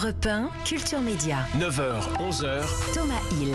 Europe 1, Culture Média. 9h, 11h. Thomas Hill.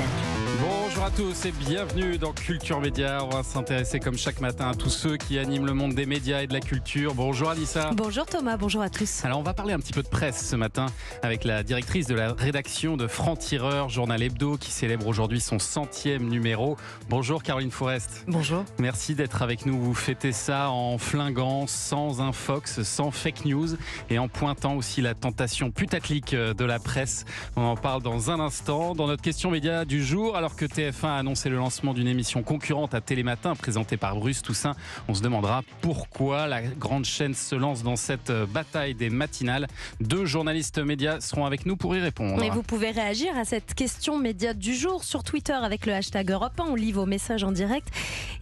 Bonjour à tous et bienvenue dans Culture Média. On va s'intéresser comme chaque matin à tous ceux qui animent le monde des médias et de la culture. Bonjour Alissa. Bonjour Thomas, bonjour à tous. Alors on va parler un petit peu de presse ce matin avec la directrice de la rédaction de Franc-Tireur, journal hebdo qui célèbre aujourd'hui son 100e numéro. Bonjour Caroline Forest. Bonjour. Merci d'être avec nous. Vous fêtez ça en flinguant, sans un fox, sans fake news et en pointant aussi la tentation putaclic de la presse. On en parle dans un instant. Dans notre question média du jour, alors que TF1 a annoncé le lancement d'une émission concurrente à Télématin présentée par Bruce Toussaint, on se demandera pourquoi la grande chaîne se lance dans cette bataille des matinales. 2 journalistes médias seront avec nous pour y répondre. Et vous pouvez réagir à cette question média du jour sur Twitter avec le hashtag Europe 1. On lit vos messages en direct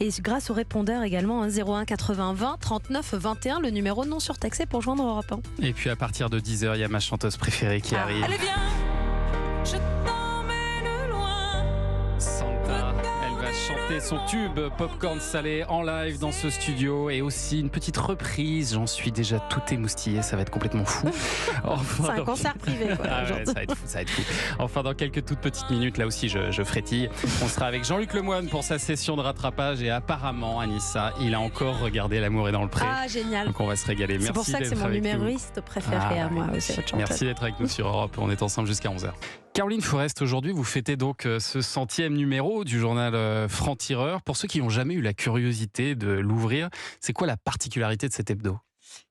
et grâce au répondeur également 01 80 20 39 21, le numéro non surtaxé pour joindre Europe 1. Et puis à partir de 10h, il y a ma chanteuse préférée qui arrive. Allez bien, je t'emmène loin. Santa, elle va chanter son tube Popcorn Salé en live dans ce studio et aussi une petite reprise. J'en suis déjà tout émoustillé, ça va être complètement fou. C'est un concert privé quoi, Ah ouais, ça va être fou. Enfin, dans quelques toutes petites minutes, là aussi je frétille. On sera avec Jean-Luc Lemoyne pour sa session de rattrapage et apparemment, Anissa, il a encore regardé L'amour est dans le pré. Ah génial. Donc on va se régaler. Merci C'est pour ça que c'est mon numériste préféré à moi. Merci d'être avec nous sur Europe. On est ensemble jusqu'à 11h. Caroline Forest, aujourd'hui, vous fêtez donc ce 100e numéro du journal Franc-Tireur. Pour ceux qui n'ont jamais eu la curiosité de l'ouvrir, c'est quoi la particularité de cet hebdo ?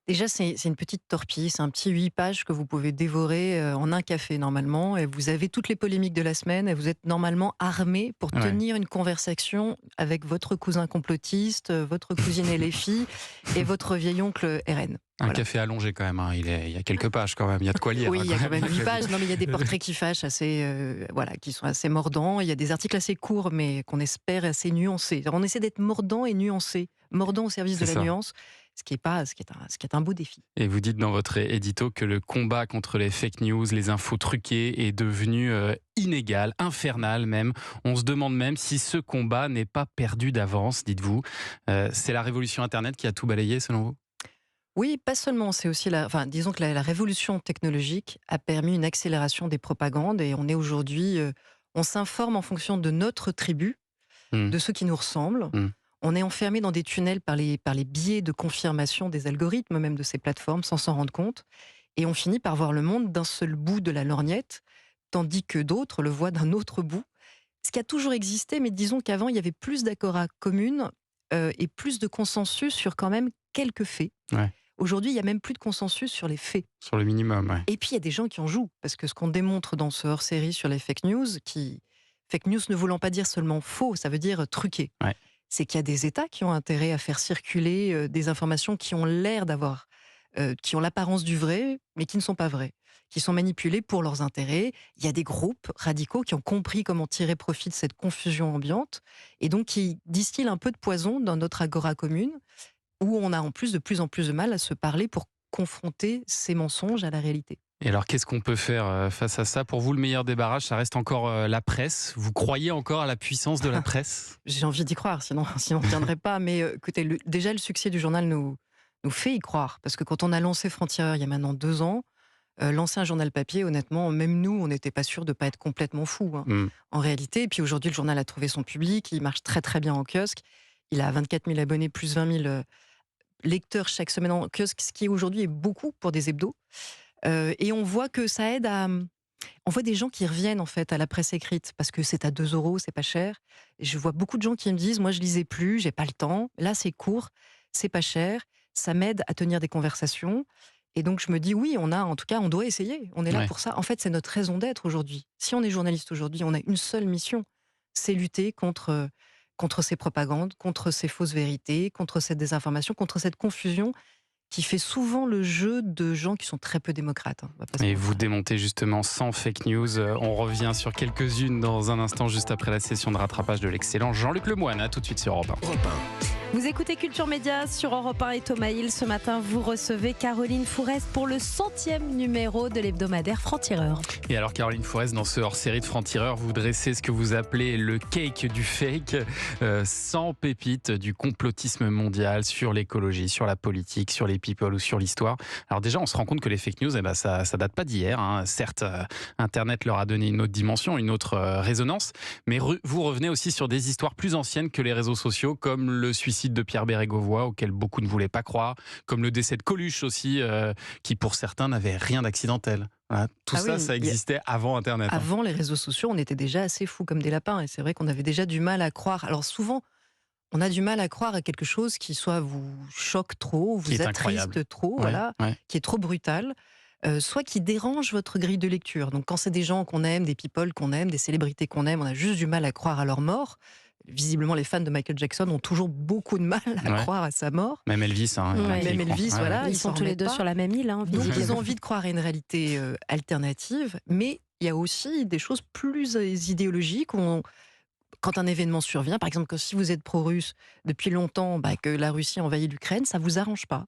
Déjà, c'est une petite torpille, c'est un petit 8 pages que vous pouvez dévorer en un café normalement. Et vous avez toutes les polémiques de la semaine et vous êtes normalement armé pour tenir une conversation avec votre cousin complotiste, votre cousine et les filles et votre vieil oncle RN. Un café allongé quand même, hein. Il y a quelques pages quand même, il y a de quoi lire. Oui, il y a quand même 8 pages. pages. Non, mais il y a des portraits qui fâchent, qui sont assez mordants. Il y a des articles assez courts, mais qu'on espère assez nuancés. Alors, on essaie d'être mordant et nuancé, mordant au service de la nuance. Ce qui est un beau défi. Et vous dites dans votre édito que le combat contre les fake news, les infos truquées est devenu inégal, infernal même. On se demande même si ce combat n'est pas perdu d'avance, dites-vous. C'est la révolution Internet qui a tout balayé selon vous ? Oui, pas seulement. C'est aussi disons que la révolution technologique a permis une accélération des propagandes et on est aujourd'hui, on s'informe en fonction de notre tribu, de ceux qui nous ressemblent. On est enfermé dans des tunnels par les biais de confirmation des algorithmes même de ces plateformes sans s'en rendre compte. Et on finit par voir le monde d'un seul bout de la lorgnette, tandis que d'autres le voient d'un autre bout. Ce qui a toujours existé, mais disons qu'avant, il y avait plus d'accords communs et plus de consensus sur quand même quelques faits. Ouais. Aujourd'hui, il n'y a même plus de consensus sur les faits. Sur le minimum, ouais. Et puis, il y a des gens qui en jouent. Parce que ce qu'on démontre dans ce hors-série sur les fake news ne voulant pas dire seulement faux, ça veut dire truqué. Ouais. C'est qu'il y a des États qui ont intérêt à faire circuler des informations qui ont l'air d'avoir, qui ont l'apparence du vrai, mais qui ne sont pas vraies, qui sont manipulées pour leurs intérêts. Il y a des groupes radicaux qui ont compris comment tirer profit de cette confusion ambiante, et donc qui distillent un peu de poison dans notre agora commune, où on a en plus de plus en plus de mal à se parler pour confronter ces mensonges à la réalité. Et alors, qu'est-ce qu'on peut faire face à ça ? Pour vous, le meilleur débarrage, ça reste encore la presse. Vous croyez encore à la puissance de la presse ? J'ai envie d'y croire, sinon on ne tiendrait pas. Mais écoutez, déjà, le succès du journal nous fait y croire. Parce que quand on a lancé Franc-Tireur il y a maintenant 2 ans, lancer un journal papier, honnêtement, même nous, on n'était pas sûr de ne pas être complètement fous, en réalité. Et puis aujourd'hui, le journal a trouvé son public, il marche très très bien en kiosque. Il a 24 000 abonnés, plus 20 000 lecteurs chaque semaine en kiosque, ce qui aujourd'hui est beaucoup pour des hebdos. Et on voit que ça aide on voit des gens qui reviennent en fait à la presse écrite parce que c'est à 2 €, c'est pas cher. Et je vois beaucoup de gens qui me disent, moi je lisais plus, j'ai pas le temps. Là c'est court, c'est pas cher, ça m'aide à tenir des conversations. Et donc je me dis oui, on doit essayer. On est là pour ça. En fait, c'est notre raison d'être aujourd'hui. Si on est journaliste aujourd'hui, on a une seule mission, c'est lutter contre ces propagandes, contre ces fausses vérités, contre cette désinformation, contre cette confusion qui fait souvent le jeu de gens qui sont très peu démocrates. Et vous démontez justement sans fake news. On revient sur quelques-unes dans un instant, juste après la session de rattrapage de l'excellent Jean-Luc Lemoyne. À tout de suite sur Europe 1. Europe 1. Vous écoutez Culture Média sur Europe 1 et Thomas Hill. Ce matin, vous recevez Caroline Fourest pour le 100e numéro de l'hebdomadaire Franc-Tireur. Et alors Caroline Fourest, dans ce hors-série de Franc-Tireur, vous dressez ce que vous appelez le cake du fake, 100 pépites du complotisme mondial sur l'écologie, sur la politique, sur les people ou sur l'histoire. Alors déjà, on se rend compte que les fake news, ça date pas d'hier. Certes, Internet leur a donné une autre dimension, une autre résonance, mais vous revenez aussi sur des histoires plus anciennes que les réseaux sociaux, comme le suicide de Pierre Bérégovoy, auquel beaucoup ne voulaient pas croire, comme le décès de Coluche aussi, qui pour certains n'avait rien d'accidentel. Voilà. Tout ça existait avant Internet. Avant les réseaux sociaux, on était déjà assez fous comme des lapins, et c'est vrai qu'on avait déjà du mal à croire. Alors souvent, on a du mal à croire à quelque chose qui soit vous choque trop, vous attriste trop, qui est trop brutal. Soit qui dérange votre grille de lecture. Donc quand c'est des gens qu'on aime, des people qu'on aime, des célébrités qu'on aime, on a juste du mal à croire à leur mort. Visiblement, les fans de Michael Jackson ont toujours beaucoup de mal à croire à sa mort. Même Elvis. Même Elvis, voilà. Ils sont tous les deux sur la même île. Donc ils ont envie de croire à une réalité alternative, mais il y a aussi des choses plus idéologiques. Quand un événement survient, par exemple, que si vous êtes pro-russe depuis longtemps, que la Russie envahit l'Ukraine, ça ne vous arrange pas.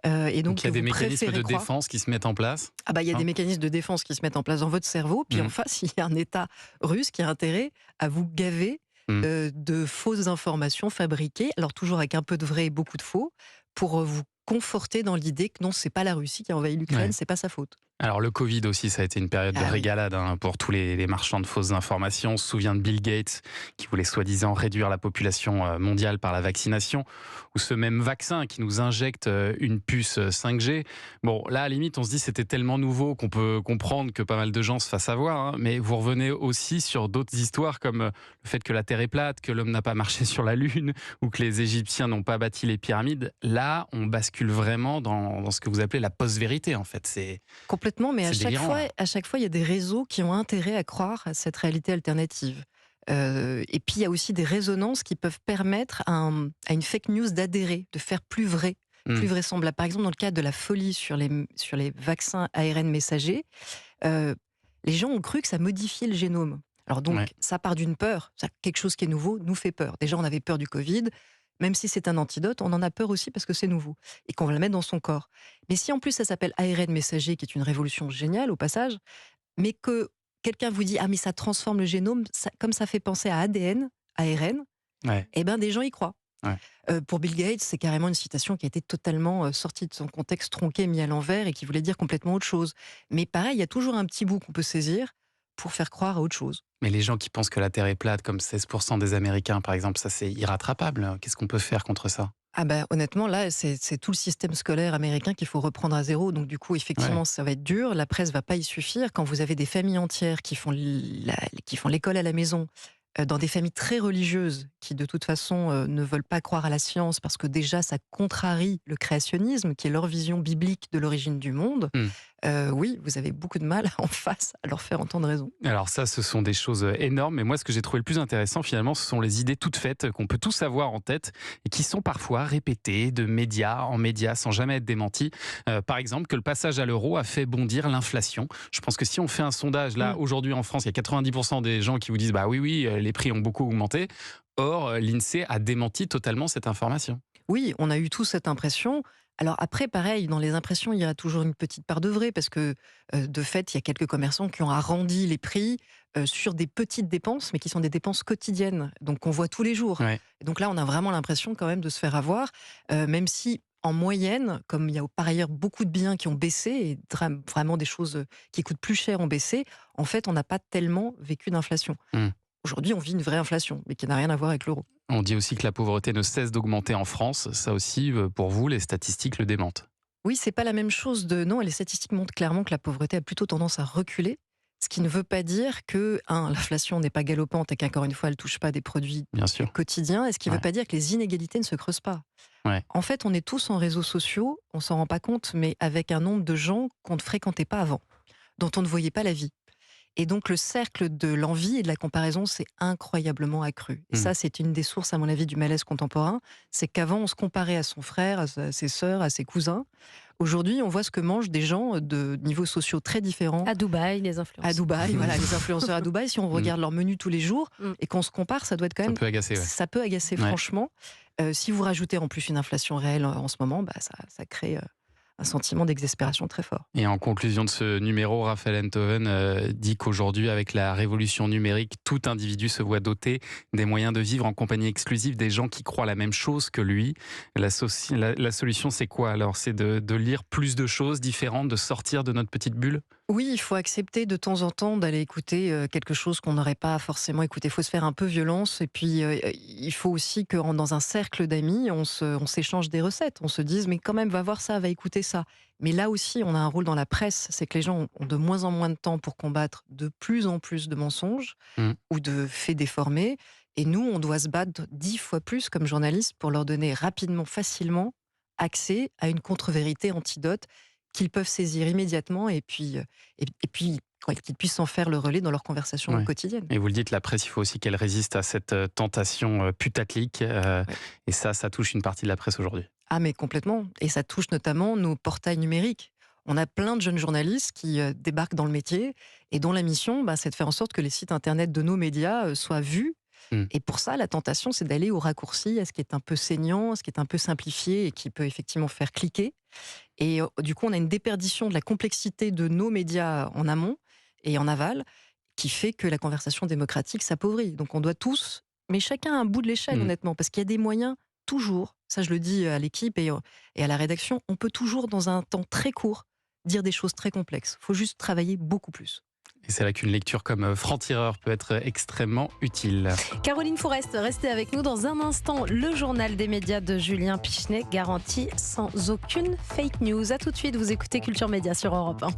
Et donc il y a des mécanismes de défense qui se mettent en place. Il y a des mécanismes de défense qui se mettent en place dans votre cerveau. Puis en face, il y a un État russe qui a intérêt à vous gaver de fausses informations fabriquées, alors toujours avec un peu de vrai et beaucoup de faux, pour vous conforter dans l'idée que non, c'est pas la Russie qui a envahi l'Ukraine, c'est pas sa faute. Alors le Covid aussi, ça a été une période de régalade pour tous les marchands de fausses informations. On se souvient de Bill Gates qui voulait soi-disant réduire la population mondiale par la vaccination, ou ce même vaccin qui nous injecte une puce 5G. Bon, là à la limite, on se dit c'était tellement nouveau qu'on peut comprendre que pas mal de gens se fassent avoir, mais vous revenez aussi sur d'autres histoires comme le fait que la Terre est plate, que l'homme n'a pas marché sur la Lune, ou que les Égyptiens n'ont pas bâti les pyramides. Là, on bascule vraiment dans ce que vous appelez la post-vérité en fait. C'est complètement, mais à délirant. chaque fois, il y a des réseaux qui ont intérêt à croire à cette réalité alternative. Et puis, il y a aussi des résonances qui peuvent permettre à une fake news d'adhérer, de faire plus vrai, plus vraisemblable. Par exemple, dans le cas de la folie sur les vaccins ARN messagers, les gens ont cru que ça modifiait le génome. Alors donc, ça part d'une peur. Quelque chose qui est nouveau nous fait peur. Déjà, on avait peur du Covid. Même si c'est un antidote, on en a peur aussi parce que c'est nouveau et qu'on va le mettre dans son corps. Mais si en plus ça s'appelle ARN messager, qui est une révolution géniale au passage, mais que quelqu'un vous dit « Ah mais ça transforme le génome », comme ça fait penser à ADN, ARN, des gens y croient. Pour Bill Gates, c'est carrément une citation qui a été totalement sortie de son contexte, tronqué, mis à l'envers et qui voulait dire complètement autre chose. Mais pareil, il y a toujours un petit bout qu'on peut saisir pour faire croire à autre chose. Mais les gens qui pensent que la Terre est plate, comme 16% des Américains, par exemple, ça c'est irrattrapable. Qu'est-ce qu'on peut faire contre ça ? Honnêtement, là, c'est tout le système scolaire américain qu'il faut reprendre à zéro. Donc du coup, effectivement, ça va être dur. La presse va pas y suffire. Quand vous avez des familles entières qui font l'école à la maison, dans des familles très religieuses qui, de toute façon, ne veulent pas croire à la science parce que déjà, ça contrarie le créationnisme, qui est leur vision biblique de l'origine du monde. Oui, vous avez beaucoup de mal en face à leur faire entendre raison. Alors ça, ce sont des choses énormes. Mais moi, ce que j'ai trouvé le plus intéressant, finalement, ce sont les idées toutes faites qu'on peut tous avoir en tête et qui sont parfois répétées de média en média sans jamais être démenties. Par exemple, que le passage à l'euro a fait bondir l'inflation. Je pense que si on fait un sondage, là, aujourd'hui en France, il y a 90% des gens qui vous disent « Bah oui, les prix ont beaucoup augmenté ». Or, l'INSEE a démenti totalement cette information. Oui, on a eu tous cette impression. Alors après, pareil, dans les impressions, il y a toujours une petite part de vrai, parce que de fait, il y a quelques commerçants qui ont arrondi les prix sur des petites dépenses, mais qui sont des dépenses quotidiennes, donc qu'on voit tous les jours. Et donc là, on a vraiment l'impression quand même de se faire avoir, même si en moyenne, comme il y a par ailleurs beaucoup de biens qui ont baissé, et vraiment des choses qui coûtent plus cher ont baissé, en fait, on n'a pas tellement vécu d'inflation. Aujourd'hui, on vit une vraie inflation, mais qui n'a rien à voir avec l'euro. On dit aussi que la pauvreté ne cesse d'augmenter en France. Ça aussi, pour vous, les statistiques le démentent. Oui, c'est pas la même chose. Non, les statistiques montrent clairement que la pauvreté a plutôt tendance à reculer. Ce qui ne veut pas dire que l'inflation n'est pas galopante et qu'encore une fois, elle ne touche pas des produits quotidiens. Et ce qui ne veut pas dire que les inégalités ne se creusent pas. En fait, on est tous en réseaux sociaux, on s'en rend pas compte, mais avec un nombre de gens qu'on ne fréquentait pas avant, dont on ne voyait pas la vie. Et donc, le cercle de l'envie et de la comparaison s'est incroyablement accru. Et ça, c'est une des sources, à mon avis, du malaise contemporain. C'est qu'avant, on se comparait à son frère, à ses sœurs, à ses cousins. Aujourd'hui, on voit ce que mangent des gens de niveaux sociaux très différents. À Dubaï, les influenceurs. À Dubaï, voilà, les influenceurs à Dubaï, si on regarde leur menu tous les jours et qu'on se compare, ça doit être quand même... Ça peut agacer, ouais. Ça peut agacer, franchement. Si vous rajoutez en plus une inflation réelle en ce moment, ça crée un sentiment d'exaspération très fort. Et en conclusion de ce numéro, Raphaël Enthoven dit qu'aujourd'hui, avec la révolution numérique, tout individu se voit doté des moyens de vivre en compagnie exclusive des gens qui croient la même chose que lui. La solution, c'est quoi alors? C'est de lire plus de choses différentes, de sortir de notre petite bulle? Oui, il faut accepter de temps en temps d'aller écouter quelque chose qu'on n'aurait pas forcément écouté. Il faut se faire un peu violence et puis il faut aussi que dans un cercle d'amis, on s'échange des recettes. On se dise mais quand même va voir ça, va écouter ça. Mais là aussi, on a un rôle dans la presse, c'est que les gens ont de moins en moins de temps pour combattre de plus en plus de mensonges ou de faits déformés. Et nous, on doit se battre 10 fois plus comme journalistes pour leur donner rapidement, facilement accès à une contre-vérité antidote qu'ils peuvent saisir immédiatement et puis qu'ils puissent en faire le relais dans leur conversation quotidienne. Et vous le dites, la presse, il faut aussi qu'elle résiste à cette tentation putaclic. Et ça touche une partie de la presse aujourd'hui. Ah mais complètement. Et ça touche notamment nos portails numériques. On a plein de jeunes journalistes qui débarquent dans le métier et dont la mission, c'est de faire en sorte que les sites internet de nos médias soient vus. Et pour ça, la tentation, c'est d'aller au raccourci, à ce qui est un peu saignant, à ce qui est un peu simplifié et qui peut effectivement faire cliquer. Et du coup, on a une déperdition de la complexité de nos médias en amont et en aval qui fait que la conversation démocratique s'appauvrit. Donc on doit tous, mais chacun à un bout de l'échelle, honnêtement, parce qu'il y a des moyens toujours, ça je le dis à l'équipe et à la rédaction, on peut toujours, dans un temps très court, dire des choses très complexes. Il faut juste travailler beaucoup plus. Et c'est là qu'une lecture comme Franc-Tireur peut être extrêmement utile. Caroline Forest, restez avec nous dans un instant. Le journal des médias de Julien Pichenet, garanti sans aucune fake news. A tout de suite, vous écoutez Culture Média sur Europe 1.